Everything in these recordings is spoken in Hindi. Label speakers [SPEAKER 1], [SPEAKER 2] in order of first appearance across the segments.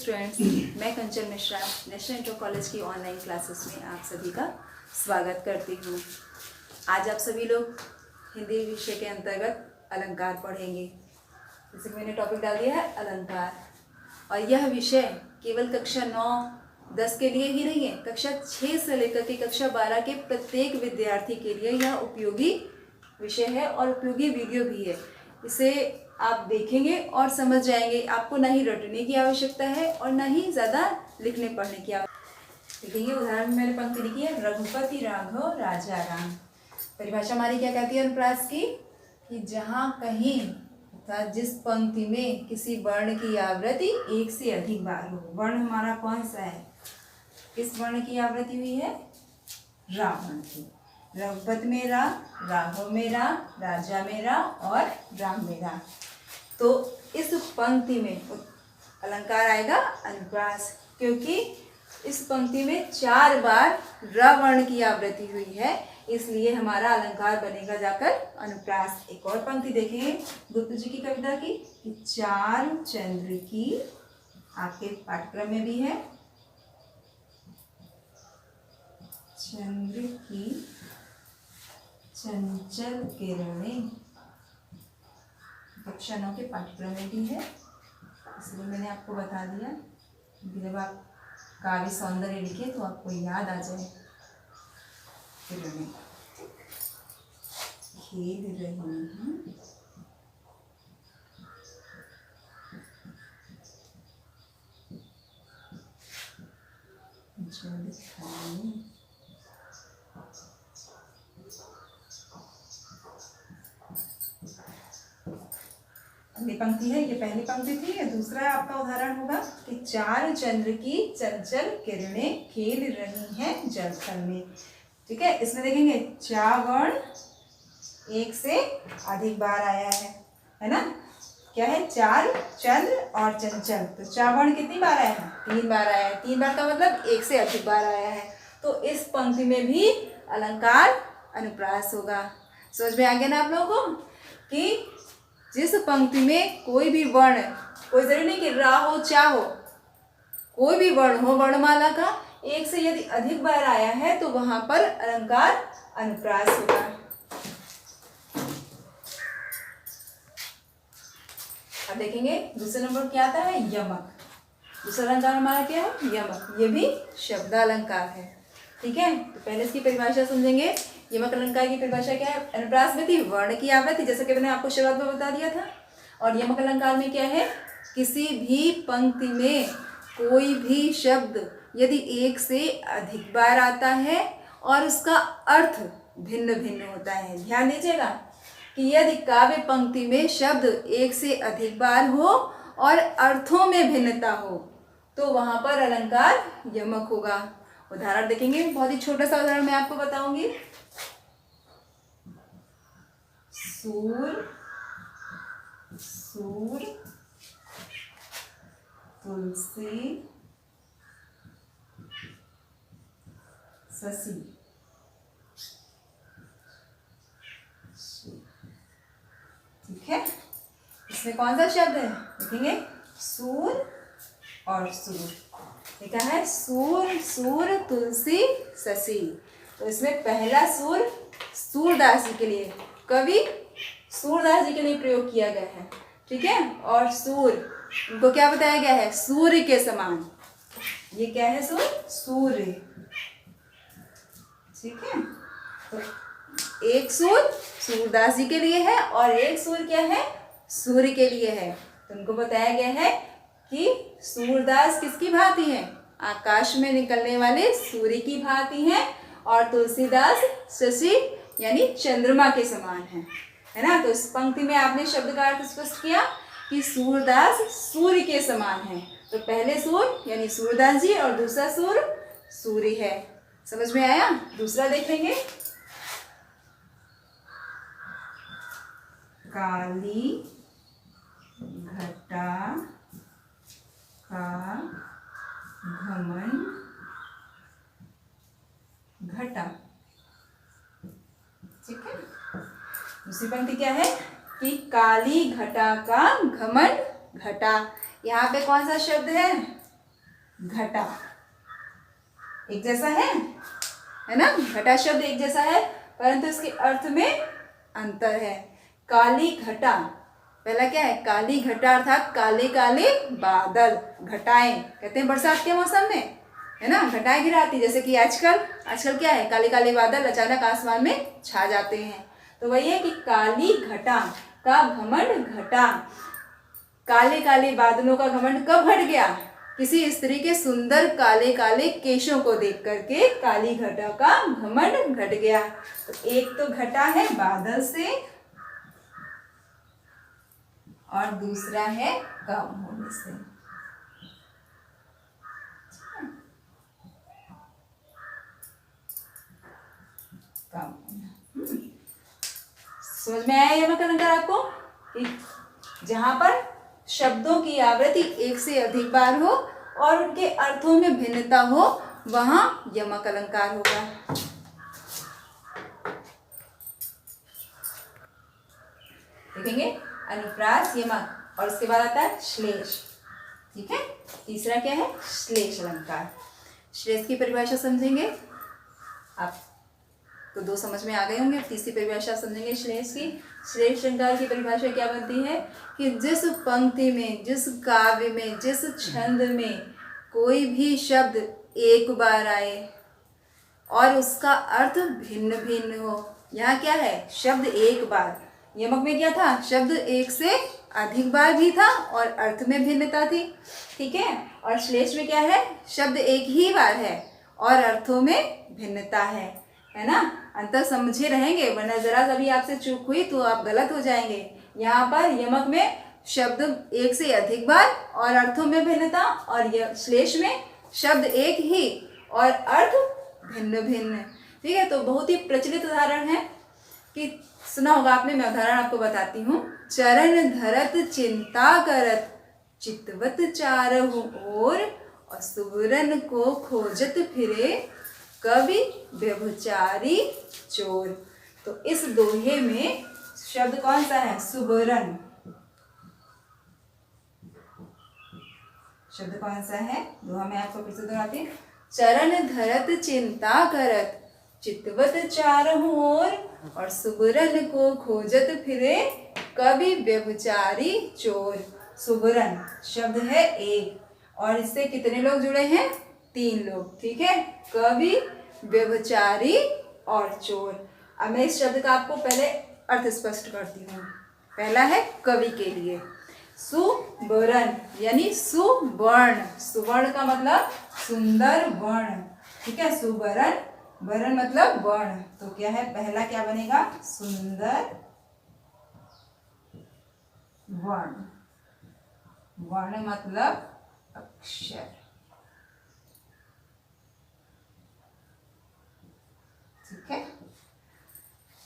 [SPEAKER 1] स्टूडेंट्स, मैं कंचन मिश्रा नेशनल इंटर कॉलेज की ऑनलाइन क्लासेस में आप सभी का स्वागत करती हूँ। आज आप सभी लोग हिंदी विषय के अंतर्गत अलंकार पढ़ेंगे। जैसे कि मैंने टॉपिक डाल दिया है अलंकार, और यह विषय केवल कक्षा 9-10 के लिए ही नहीं है, कक्षा 6 से लेकर के कक्षा 12 के प्रत्येक विद्यार्थी के लिए यह उपयोगी विषय है और उपयोगी वीडियो भी है। इसे आप देखेंगे और समझ जाएंगे। आपको ना ही रटने की आवश्यकता है और ना ही ज़्यादा लिखने पढ़ने की आवश्यकता। देखेंगे उदाहरण में मैंने पंक्ति लिखी है, रघुपति राघव राजा राम। परिभाषा हमारी क्या कहती है अनुप्रास की, कि जहाँ कहीं अर्थात जिस पंक्ति में किसी वर्ण की आवृत्ति एक से अधिक बार हो। वर्ण हमारा कौन सा है, किस वर्ण की आवृत्ति हुई है, रा वर्ण की। रघुपति मेरा, राघव मेरा, राजा मेरा और राम मेरा। तो इस पंक्ति में अलंकार आएगा अनुप्रास, क्योंकि इस पंक्ति में 4 बार र वर्ण की आवृत्ति हुई है, इसलिए हमारा अलंकार बनेगा जाकर अनुप्रास। एक और पंक्ति देखेंगे गुप्त जी की कविता की, कि चार चंद्र की, आपके पाठ्यक्रम में भी है, चंद्र की चंचल किरणें, कक्षा 9 के पाठ्यक्रम में भी है, इसलिए मैंने आपको बता दिया कि जब आप काव्य सौंदर्य लिखे तो आपको याद आ जाए। किरणें खेल रही हैं, जल खाने, अगली पंक्ति है, ये पहली पंक्ति थी, ये दूसरा आपका उदाहरण होगा कि चार चंद्र की चंचल किरणें खेल रही हैं जल थल में। ठीक है, इसमें देखेंगे चा वर्ण एक से अधिक बार आया है ना। क्या है, चार चंद्र और चंचल। तो चा वर्ण कितनी बार आया है, 3 बार आया है। 3 बार का मतलब एक से अधिक बार आया है। तो इस पंक्ति में भी अलंकार अनुप्रास होगा। समझ में आ गया ना आप लोगों को, कि जिस पंक्ति में कोई भी वर्ण, कोई जरूरी नहीं कि रा हो चा हो, कोई भी वर्ण हो वर्णमाला का एक से यदि अधिक बार आया है तो वहां पर अलंकार अनुप्रास होगा। अब देखेंगे दूसरे नंबर क्या आता है, यमक। दूसरा अलंकार हमारा क्या है, यमक। ये भी शब्दालंकार है। ठीक है, तो पहले इसकी परिभाषा समझेंगे। यमक अलंकार की परिभाषा क्या है, अनुप्रास में थी वर्ण की आवृत्ति, जैसा कि मैंने आपको शुरुआत में बता दिया था। और यमक अलंकार में क्या है, किसी भी पंक्ति में कोई भी शब्द यदि एक से अधिक बार आता है और उसका अर्थ भिन्न भिन्न होता है। ध्यान दीजिएगा कि यदि काव्य पंक्ति में शब्द एक से अधिक बार हो और अर्थों में भिन्नता हो तो वहां पर अलंकार यमक होगा। उदाहरण देखेंगे, बहुत ही छोटा सा उदाहरण मैं आपको बताऊंगी। सूर, सूर, तुलसी, शशि। ठीक है, इसमें कौन सा शब्द है, देखेंगे सूर और सूर। लिखा है सूर, सूर, तुलसी, शशि। तो इसमें पहला सूर सूरदास जी के लिए, कवि सूरदास जी के लिए प्रयोग किया गया है। ठीक है, और सूर उनको क्या बताया गया है, सूर्य के समान। ये क्या है, सूर्य। ठीक है, तो एक सूर सूरदास जी के लिए है और एक सूर क्या है, सूर्य के लिए है। तो उनको बताया गया है कि सूरदास किसकी भांति है, आकाश में निकलने वाले सूर्य की भांति है, और तुलसीदास शशि यानी चंद्रमा के समान है ना। तो इस पंक्ति में आपने शब्द का अर्थ स्पष्ट किया कि सूरदास सूर्य के समान है। तो पहले सूर यानी सूरदास जी और दूसरा सूर सूर्य है। समझ में आया। दूसरा देख लेंगे, काली घटा का घमंड घटा। ठीक है, दूसरी पंक्ति क्या है कि काली घटा का घमंड घटा। यहाँ पे कौन सा शब्द है, घटा। एक जैसा है ना, घटा शब्द एक जैसा है, परंतु इसके अर्थ में अंतर है। काली घटा, पहला क्या है, काली घटा अर्थात काले काले बादल, घटाएं कहते हैं बरसात के मौसम में, है ना, घटाएं गिराती, जैसे कि आजकल क्या है, काले काले बादल अचानक आसमान में छा जाते हैं। तो वही है कि काली घटा का घमंड घटा। काले काले बादलों का घमंड कब घट गया, किसी स्त्री के सुंदर काले काले केशों को देख करके काली घटा का घमंड घट गया। तो एक तो घटा है बादल से और दूसरा है कम होने से। कम होना, समझ में आया यमक अलंकार आपको, कि जहां पर शब्दों की आवृत्ति एक से अधिक बार हो और उनके अर्थों में भिन्नता हो, वहां यमक अलंकार होगा। देखेंगे अनुप्रास, यमक, और उसके बाद आता है श्लेष। ठीक है, तीसरा क्या है, श्लेष अलंकार। श्लेष की परिभाषा समझेंगे, आप तो दो समझ में आ गए होंगे, तीसरी परिभाषा समझेंगे श्लेष की। श्लेष अलंकार की परिभाषा क्या बनती है कि जिस पंक्ति में, जिस काव्य में, जिस छंद में कोई भी शब्द एक बार आए और उसका अर्थ भिन्न भिन्न हो। यहाँ क्या है, शब्द एक बार, यमक में क्या था, शब्द एक से अधिक बार भी था और अर्थ में भिन्नता थी। ठीक है, और श्लेष में क्या है, शब्द एक ही बार है और अर्थों में भिन्नता है ना। अंतर समझे रहेंगे, वरना जरा कभी आपसे चूक हुई तो आप गलत हो जाएंगे। यहाँ पर यमक में शब्द एक से अधिक बार और अर्थों में भिन्नता, और श्लेष में शब्द एक ही और अर्थ भिन्न भिन्न। ठीक है, तो बहुत ही प्रचलित उदाहरण है कि सुना होगा आपने, मैं उदाहरण आपको बताती हूँ। चरण धरत चिंता करत चितवत चारहु ओर, और सुबरन को खोजत फिरे कवि व्यभिचारी चोर। तो इस दोहे में शब्द कौन सा है, सुबरन। शब्द कौन सा है, दोहा में आपको फिर से दोहराती हूँ। चरण धरत चिंता करत चितवत चारहु ओर, और सुबरन को खोजत फिरे कवि व्यभिचारी चोर। सुबरन शब्द है एक, और इससे कितने लोग जुड़े हैं, 3 लोग। ठीक है, कवि, व्यभिचारी और चोर। अब मैं इस शब्द का आपको पहले अर्थ स्पष्ट करती हूँ। पहला है कवि के लिए, सुबरन यानी सुवर्ण, सुवर्ण का मतलब सुंदर वर्ण। ठीक है, सुबरन, वर्ण मतलब वर्ण, तो क्या है, पहला क्या बनेगा, सुंदर वर्ण। वर्ण मतलब अक्षर। ठीक है,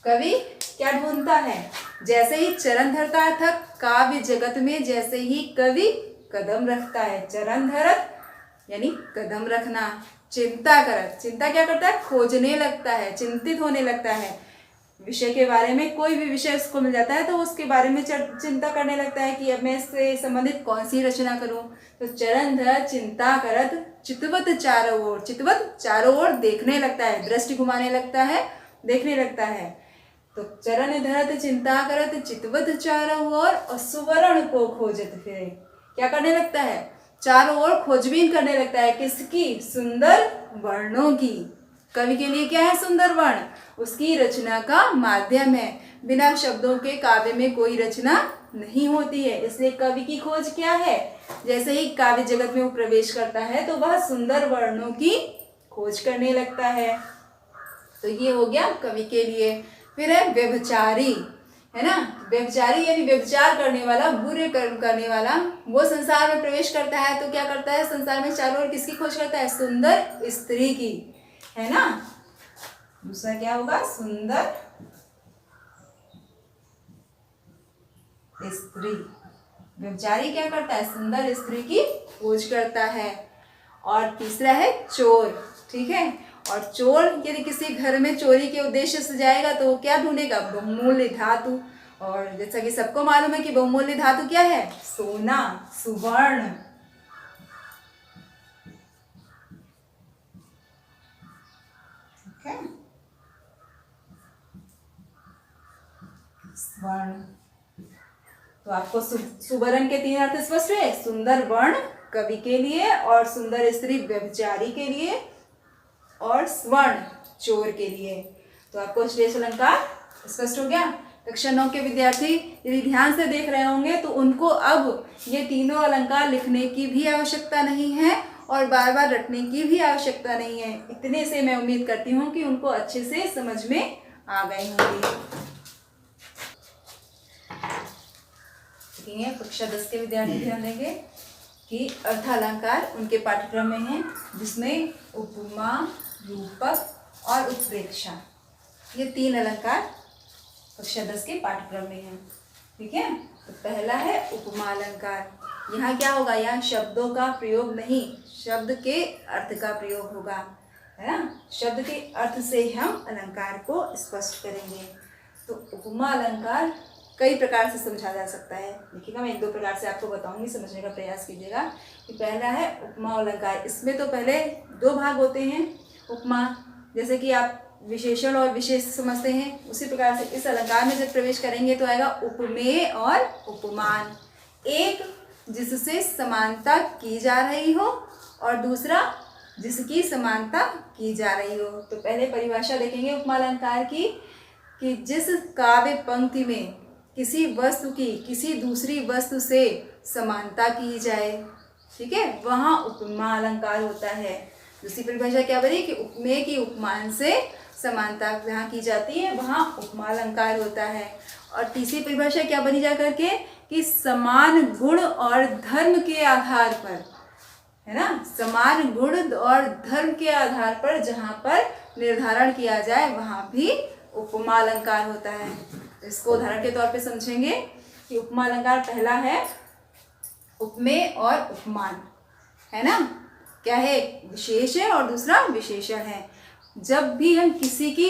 [SPEAKER 1] कवि क्या ढूंढता है, जैसे ही चरण धरता था काव्य जगत में, जैसे ही कवि कदम रखता है, चरण धरत यानी कदम रखना, चिंता करत, चिंता क्या करता है, खोजने लगता है, चिंतित होने लगता है, विषय के बारे में, कोई भी विषय उसको मिल जाता है तो उसके बारे में चिंता करने लगता है कि अब मैं इससे संबंधित कौन सी रचना करूं। तो चरण धर चिंता करत चितवत चारों ओर, चितवत चारों ओर देखने लगता है, दृष्टि घुमाने लगता है, देखने लगता है। तो चरण धरत चिंता करत चितवत चारों ओर, और सुवर्ण को खोजत फिरे, क्या करने लगता है, चारों ओर खोजबीन करने लगता है, किसकी, सुंदर वर्णों की। कवि के लिए क्या है, सुंदर वर्ण, उसकी रचना का माध्यम है। बिना शब्दों के काव्य में कोई रचना नहीं होती है, इसलिए कवि की खोज क्या है, जैसे ही काव्य जगत में वो प्रवेश करता है तो वह सुंदर वर्णों की खोज करने लगता है। तो ये हो गया कवि के लिए। फिर है व्यभिचारी, है ना, व्यभिचारी यानी व्यभिचार करने वाला, बुरे कर्म करने वाला। वो संसार में प्रवेश करता है तो क्या करता है, संसार में चारों ओर किसकी खोज करता है, सुंदर स्त्री की, है ना। दूसरा क्या होगा, सुंदर स्त्री। व्यभिचारी क्या करता है, सुंदर स्त्री की खोज करता है। और तीसरा है चोर। ठीक है, और चोर यदि किसी घर में चोरी के उद्देश्य से जाएगा तो वो क्या ढूंढेगा, बहुमूल्य धातु। और जैसा कि सबको मालूम है कि बहुमूल्य धातु क्या है, सोना, सुवर्ण। स्वर्ण। तो आपको सुवर्ण के 3 अर्थ स्पष्ट है। सुंदर वर्ण कवि के लिए, और सुंदर स्त्री व्यभिचारी के लिए, और स्वर्ण चोर के लिए। तो आपको श्रेष्ठ अलंकार स्पष्ट हो गया। कक्षा 9 के विद्यार्थी यदि ध्यान से देख रहे होंगे तो उनको अब ये तीनों अलंकार लिखने की भी आवश्यकता नहीं है और बार बार रटने की भी आवश्यकता नहीं है। इतने से मैं उम्मीद करती हूँ कि उनको अच्छे से समझ में आ गए होंगे। ठीक है, कक्षा 10 के विद्यार्थी ध्यान देंगे कि अर्थालंकार उनके पाठ्यक्रम में है, जिसमें उपमा, रूपक और उत्प्रेक्षा, ये 3 अलंकार कक्षा 10 के पाठ्यक्रम में है। ठीक है, तो पहला है उपमा अलंकार। यहाँ क्या होगा, यहाँ शब्दों का प्रयोग नहीं, शब्द के अर्थ का प्रयोग होगा, है ना। शब्द के अर्थ से हम अलंकार को स्पष्ट करेंगे। तो उपमा अलंकार कई प्रकार से समझा जा सकता है। देखिएगा, मैं 1-2 प्रकार से आपको बताऊंगी, समझने का प्रयास कीजिएगा। कि पहला है उपमा अलंकार। इसमें तो पहले 2 भाग होते हैं। उपमा, जैसे कि आप विशेषण और विशेष समझते हैं, उसी प्रकार से इस अलंकार में जब प्रवेश करेंगे तो आएगा उपमेय और उपमान। एक जिससे समानता की जा रही हो और दूसरा जिसकी समानता की जा रही हो। तो पहले परिभाषा देखेंगे उपमा अलंकार की, कि जिस काव्य पंक्ति में किसी वस्तु की किसी दूसरी वस्तु से समानता की जाए, ठीक है, वहाँ उपमा अलंकार होता है। दूसरी परिभाषा क्या बनी कि उपमेय की उपमान से समानता जहाँ की जाती है वहाँ उपमा अलंकार होता है। और तीसरी परिभाषा क्या बनी जा करके कि समान गुण और धर्म के आधार पर, है ना, समान गुण और धर्म के आधार पर जहाँ पर निर्धारण किया जाए वहाँ भी उपमा अलंकार होता है। इसको उदाहरण के तौर पे समझेंगे कि उपमा अलंकार पहला है उपमेय और उपमान, है ना। क्या है, विशेष है और दूसरा विशेषण है। जब भी हम किसी की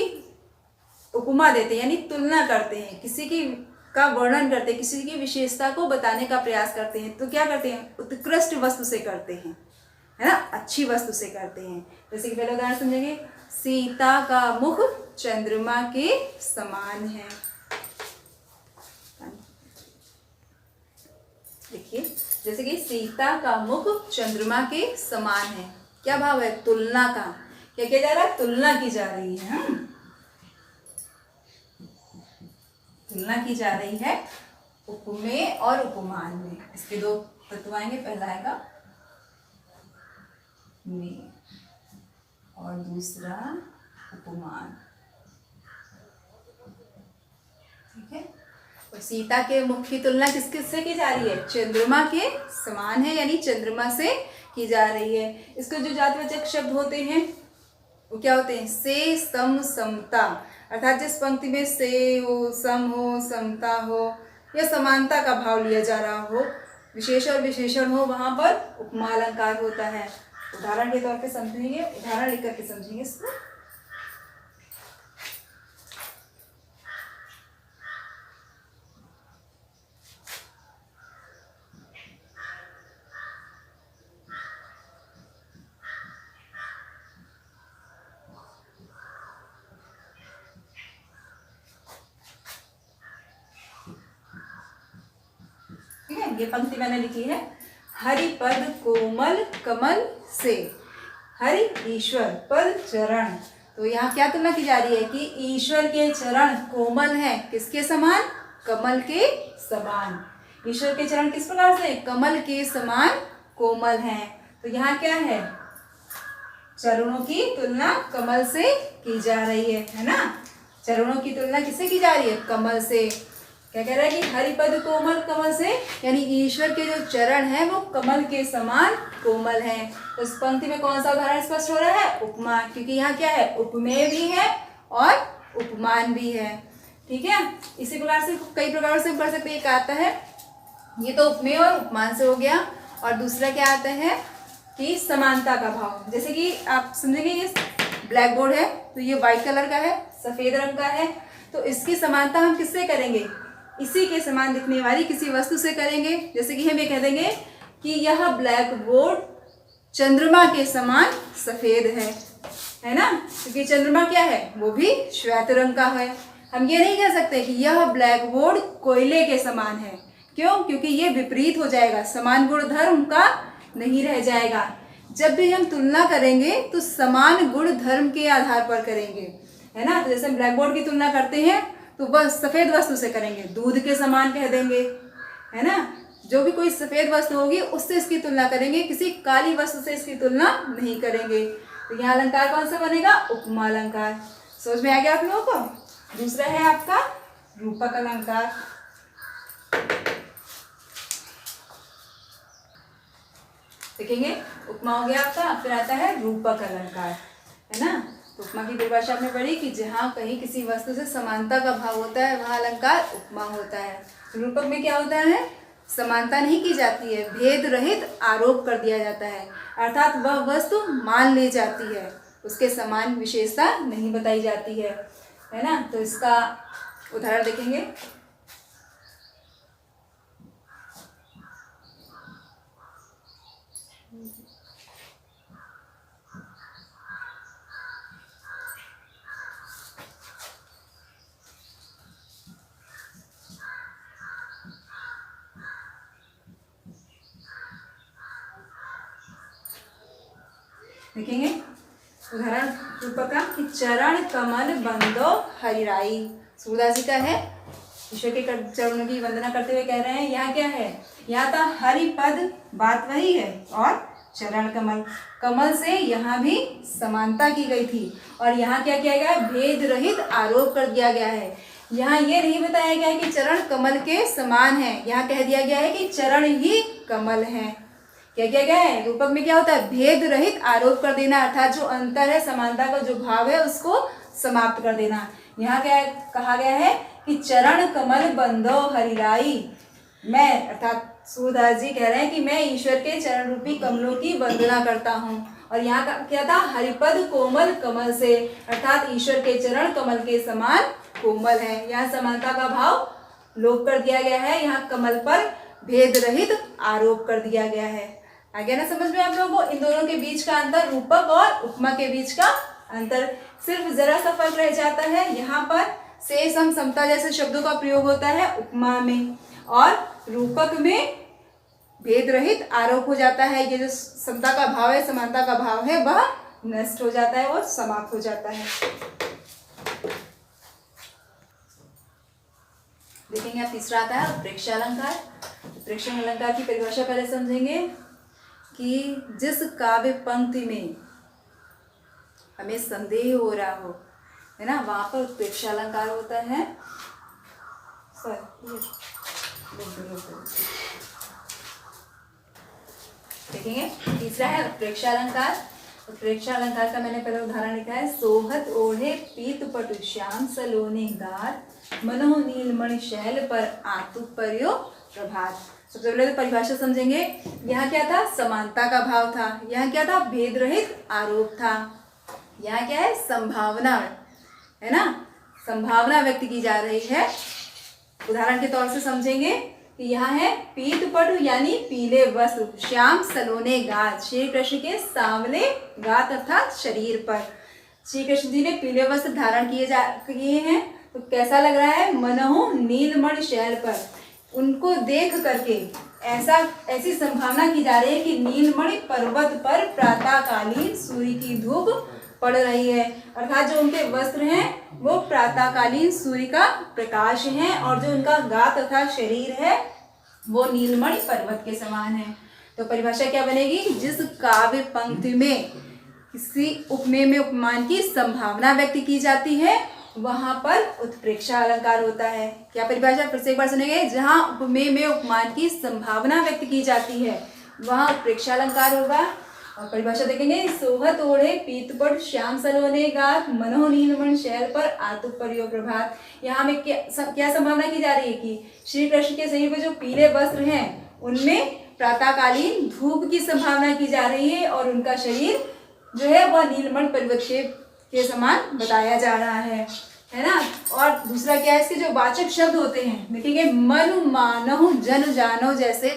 [SPEAKER 1] उपमा देते हैं यानी तुलना करते हैं, किसी की का वर्णन करते हैं, किसी की विशेषता को बताने का प्रयास करते हैं, तो क्या करते हैं, उत्कृष्ट वस्तु से करते हैं, है ना, अच्छी वस्तु से करते हैं। जैसे कि पहले उदाहरण समझेंगे, सीता का मुख चंद्रमा के समान है। देखिए, जैसे कि सीता का मुख चंद्रमा के समान है, क्या भाव है, तुलना का। क्या किया जा रहा है, तुलना की जा रही है। तुलना की जा रही है उपमेय और उपमान में। इसके 2 तत्व आएंगे, पहला आएगा मेय और दूसरा उपमान। ठीक है, और सीता के मुख की तुलना किस किस से की जा रही है, चंद्रमा के समान है, यानी चंद्रमा से की जा रही है। इसके जो जातिवाचक शब्द होते हैं वो क्या होते हैं, से, सम, समता, अर्थात जिस पंक्ति में से हो, सम हो, समता हो या समानता का भाव लिया जा रहा हो, विशेष और विशेषण हो, वहां पर उपमा अलंकार होता है। उदाहरण के तौर पे समझेंगे, उदाहरण लिख करके समझेंगे इसको। ये पंक्ति मैंने लिखी है, हरिपद कोमल कमल से, हरि ईश्वर, पद चरण। तो यहाँ क्या तुलना की जा रही है कि ईश्वर के चरण कोमल है, किसके समान, कमल के समान। ईश्वर के चरण किस प्रकार से, कमल के समान कोमल हैं। तो यहाँ क्या है, चरणों की तुलना कमल से की जा रही है ना। चरणों की तुलना किससे की जा रही है, कमल से। क्या कह रहा है कि हरिपद कोमल कमल से, यानी ईश्वर के जो चरण हैं वो कमल के समान कोमल हैं। तो इस पंक्ति में कौन सा उदाहरण स्पष्ट हो रहा है, उपमा, क्योंकि यहाँ क्या है, उपमेय भी है और उपमान भी है। ठीक है, इसी प्रकार से कई प्रकार से पढ़ सकते हैं। एक आता है, ये तो उपमेय और उपमान से हो गया, और दूसरा क्या आता है कि समानता का भाव। जैसे कि आप समझेंगे, ये ब्लैक बोर्ड है तो ये व्हाइट कलर का है, सफेद रंग का है, तो इसकी समानता हम किससे करेंगे, इसी के समान दिखने वाली किसी वस्तु से करेंगे। जैसे कि हम ये कह देंगे कि यह ब्लैक बोर्ड चंद्रमा के समान सफेद है ना, क्योंकि चंद्रमा क्या है, वो भी श्वेत रंग का है हम ये नहीं कह सकते कि यह ब्लैक बोर्ड कोयले के समान है। क्यों? क्योंकि ये विपरीत हो जाएगा, समान गुण धर्म का नहीं रह जाएगा। जब भी हम तुलना करेंगे तो समान गुण धर्म के आधार पर करेंगे, है ना। तो जैसे हम ब्लैक बोर्ड की तुलना करते हैं तो बस सफ़ेद वस्तु से करेंगे, दूध के समान कह देंगे, है ना। जो भी कोई सफ़ेद वस्तु होगी उससे इसकी तुलना करेंगे, किसी काली वस्तु से इसकी तुलना नहीं करेंगे। तो यहाँ अलंकार कौन सा बनेगा? उपमा अलंकार। समझ में आ गया आप लोगों को। दूसरा है आपका रूपक अलंकार। देखेंगे, उपमा हो गया आपका, फिर आता है रूपक अलंकार, है ना। तो उपमा की परिभाषा आपने पढ़ी कि जहाँ कहीं किसी वस्तु से समानता का भाव होता है वहाँ अलंकार उपमा होता है। रूपक में क्या होता है? समानता नहीं की जाती है, भेद रहित आरोप कर दिया जाता है, अर्थात वह वस्तु मान ली जाती है, उसके समान विशेषता नहीं बताई जाती है ना। तो इसका उदाहरण देखेंगे। देखेंगे उदाहरण रूपक का कि चरण कमल बंदो हरिराई। सूरदास जी का है, ईश्वर के चरणों की वंदना करते हुए कह रहे हैं। यहाँ क्या है? यहाँ था हरिपद, बात वही है, और चरण कमल, कमल से यहाँ भी समानता की गई थी, और यहाँ क्या किया गया? भेद रहित आरोप कर दिया गया है। यहाँ ये नहीं बताया गया है कि चरण कमल के समान है, यहाँ कह दिया गया है कि चरण ही कमल हैं। क्या किया गया है? रूपक में क्या होता है? भेद रहित आरोप कर देना, अर्थात जो अंतर है, समानता का जो भाव है उसको समाप्त कर देना। यहाँ क्या कहा गया है कि चरण कमल बंदो हरिराई। मैं, अर्थात सूरदास जी कह रहे हैं कि मैं ईश्वर के चरण रूपी कमलों की वंदना करता हूँ। और यहाँ क्या था? हरिपद कोमल कमल से, अर्थात ईश्वर के चरण कमल के समान कोमल है। यहाँ समानता का भाव लोप कर दिया गया है, यहाँ कमल पर भेद रहित आरोप कर दिया गया है। आ गया ना समझ में आप लोगों को? इन दोनों के बीच का अंतर, रूपक और उपमा के बीच का अंतर, सिर्फ जरा सा फर्क रह जाता है। यहाँ पर से, सम, समता जैसे शब्दों का प्रयोग होता है उपमा में, और रूपक में भेद रहित आरोप हो जाता है। ये जो समता का भाव है, समानता का भाव है, वह नष्ट हो जाता है और समाप्त हो जाता है। देखेंगे आप तीसरा आता है उत्प्रेक्षालंकार। उत्प्रेक्षालंकार की परिभाषा पहले समझेंगे कि जिस काव्य पंक्ति में हमें संदेह हो रहा हो, है ना, वहां पर उत्प्रेक्षालंकार होता है। देखेंगे तीसरा है उत्प्रेक्षालंकार। उत्प्रेक्षालंकार का मैंने पहले उदाहरण लिखा है। सोहत ओढ़े पीत पटु श्याम सलोने गात, मनो नीलमणि शैल पर आतु पर्यो प्रभात। सबसे पहले तो परिभाषा समझेंगे। यहाँ क्या था? समानता का भाव था। यहाँ क्या था? भेद रहित आरोप था। यहाँ क्या है? संभावना, है ना, संभावना व्यक्त की जा रही है। उदाहरण के तौर से समझेंगे कि यहाँ है पीत पटु यानी पीले वस्त्र, श्याम सलोने गात, श्री कृष्ण के सांवले गात अर्थात शरीर पर श्री कृष्ण जी ने पीले वस्त्र धारण किए हैं। तो कैसा लग रहा है? मनहु नीलमणि शैल पर, उनको देख करके ऐसी संभावना की जा रही है कि नीलमणि पर्वत पर प्रातःकालीन सूर्य की धूप पड़ रही है, अर्थात जो उनके वस्त्र हैं वो प्रातःकालीन सूर्य का प्रकाश है, और जो उनका गात तथा शरीर है वो नीलमणि पर्वत के समान है। तो परिभाषा क्या बनेगी? जिस काव्य पंक्ति में किसी उपमेय में उपमान की संभावना व्यक्त की जाती है वहां पर उत्प्रेक्षा अलंकार होता है। क्या परिभाषा फिर से एक बार सुनेंगे? जहां उपमेय में उपमान की संभावना व्यक्त की जाती है वहां उत्प्रेक्षा अलंकार होगा। और परिभाषा देखेंगे। सोहत ओढ़े पीतपट श्याम सलोने गात, मनो नीलमणि शैल पर आतु पर्यो प्रभात। यहाँ में क्या संभावना की जा रही है कि श्री कृष्ण के शरीर में जो पीले वस्त्र हैं उनमें प्रातःकालीन धूप की संभावना की जा रही है, और उनका शरीर जो है वह नीलमणि पर्वत के समान बताया जा रहा है ना। और दूसरा क्या है? इसके जो वाचक शब्द होते हैं देखेंगे, मन मानहु जन जानो जैसे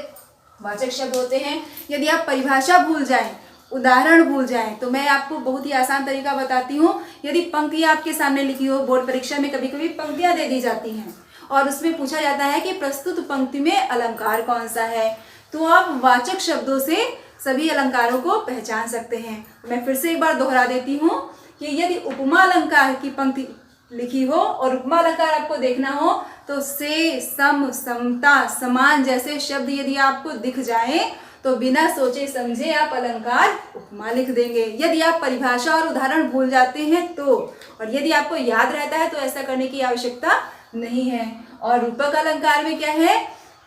[SPEAKER 1] वाचक शब्द होते हैं। यदि आप परिभाषा भूल जाएं उदाहरण भूल जाएं, तो मैं आपको बहुत ही आसान तरीका बताती हूँ। यदि पंक्तियाँ आपके सामने लिखी हो, बोर्ड परीक्षा में कभी कभी पंक्तियाँ दे दी जाती हैं और उसमें पूछा जाता है कि प्रस्तुत पंक्ति में अलंकार कौन सा है, तो आप वाचक शब्दों से सभी अलंकारों को पहचान सकते हैं। मैं फिर से एक बार दोहरा देती हूँ कि यदि उपमा अलंकार की पंक्ति लिखी हो और उपमा अलंकार आपको देखना हो तो से, सम, समता, समान जैसे शब्द यदि आपको दिख जाए तो बिना सोचे समझे आप अलंकार उपमा लिख देंगे। यदि आप परिभाषा और उदाहरण भूल जाते हैं तो, और यदि आपको याद रहता है तो ऐसा करने की आवश्यकता नहीं है। और रूपक अलंकार में क्या है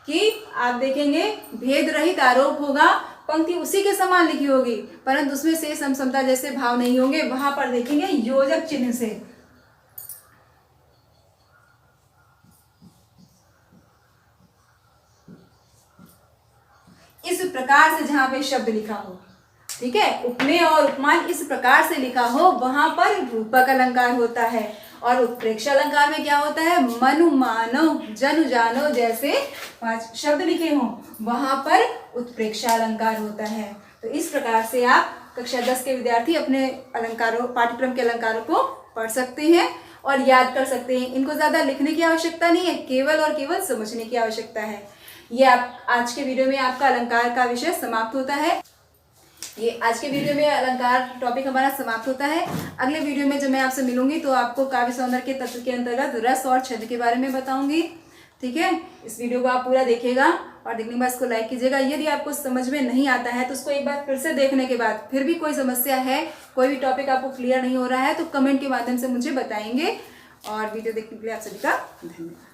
[SPEAKER 1] कि आप देखेंगे भेद रहित आरोप होगा, पंक्ति उसी के समान लिखी होगी परंतु उसमें से, सम, समता जैसे भाव नहीं होंगे। वहां पर देखेंगे योजक चिन्ह से। इस प्रकार से जहां पे शब्द लिखा हो, ठीक है, उपमेय और उपमान इस प्रकार से लिखा हो, वहां पर रूपक अलंकार होता है। और उत्प्रेक्षा अलंकार में क्या होता है, मनु, मानव, जनु, जानो जैसे 5 शब्द लिखे हों, वहां पर उत्प्रेक्षा अलंकार होता है। तो इस प्रकार से आप कक्षा 10 के विद्यार्थी अपने अलंकारों, पाठ्यक्रम के अलंकारों को पढ़ सकते हैं और याद कर सकते हैं। इनको ज्यादा लिखने की आवश्यकता नहीं है, केवल और केवल समझने की आवश्यकता है। ये आप आज के वीडियो में आपका अलंकार का विषय समाप्त होता है। ये आज के वीडियो में अलंकार टॉपिक हमारा समाप्त होता है। अगले वीडियो में जब मैं आपसे मिलूंगी तो आपको काव्य सौंदर्य के तत्व के अंतर्गत रस और छंद के बारे में बताऊंगी। ठीक है, इस वीडियो को आप पूरा देखिएगा और देखने के बाद इसको लाइक कीजिएगा। यदि आपको समझ में नहीं आता है तो उसको एक बार फिर से देखने के बाद फिर भी कोई समस्या है, कोई भी टॉपिक आपको क्लियर नहीं हो रहा है तो कमेंट के माध्यम से मुझे बताएंगे। और वीडियो देखने के लिए आप सभी का धन्यवाद।